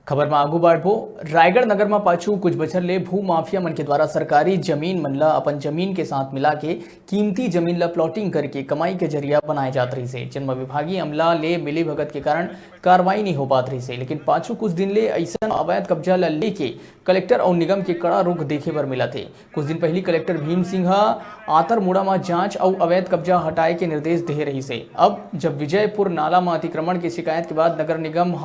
खबर में आगू बढ़ो। रायगढ़ नगर में पाछू कुछ बछर ले भू माफिया मन के द्वारा सरकारी जमीन मन ला अपन जमीन के साथ मिला के कीमती जमीन ला प्लॉटिंग करके कमाई के जरिया बनाए जात रही से, जिनमें विभागीय अमला ले मिली भगत के कारण कार्रवाई नहीं हो पात रही से। लेकिन पाछू कुछ दिन ले ऐसा अवैध कब्जा ला लेके कलेक्टर और निगम के कड़ा रुख देखे पर मिला थे। कुछ दिन पहले कलेक्टर भीम सिंह आतरमुड़ा में जांच और अवैध कब्जा हटाए के निर्देश दे रही से। अब जब विजयपुर नाला में अतिक्रमण की शिकायत के बाद नगर निगम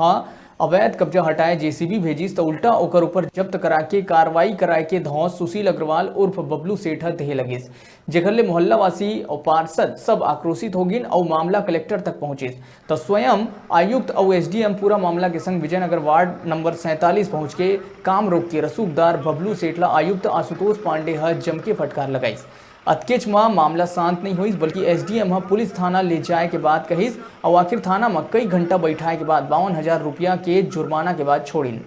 अवैध कब्जा हटाए जेसीबी भेजिस तो उल्टा ओकर ऊपर जब्त करा के कार्रवाई कराए के धौस सुशील अग्रवाल उर्फ बबलू सेठ देहे लगिस, जेकर ले मोहल्ला वासी और पार्षद सब आक्रोशित हो गिन और मामला कलेक्टर तक पहुंचिस। तो स्वयं आयुक्त और एसडीएम पूरा मामला के संग विजयनगर वार्ड नंबर 47 पहुंच के काम रोक के रसूखदार बबलू सेठला आयुक्त आशुतोष पांडे जम के फटकार लगाइस। अतकेच में मामला शांत नहीं हुई, बल्कि एसडीएम पुलिस थाना ले जाए के बाद कहिस और आखिर थाना में कई घंटा बैठाए के बाद 52,000 रुपया के जुर्माना के बाद छोड़िन।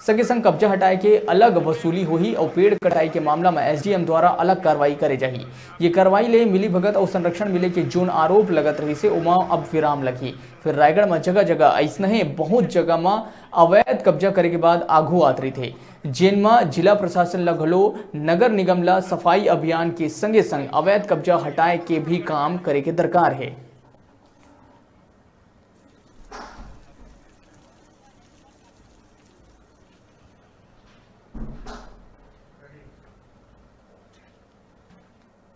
संगे संग कब्जा हटाए के अलग वसूली हुई और पेड़ कटाई के मामला में एसडीएम द्वारा अलग कार्रवाई करे जाही। ये कार्रवाई ले मिली भगत और संरक्षण मिले के जोन आरोप लगत रही से उमा अब विराम लगी। फिर रायगढ़ में जगह जगह ऐसने बहुत जगह में अवैध कब्जा करे के बाद आगू आत रही थे, जिनमें जिला प्रशासन ला घलो नगर निगम ला सफाई अभियान के संगे संग अवैध कब्जा हटाए के भी काम करे के दरकार है।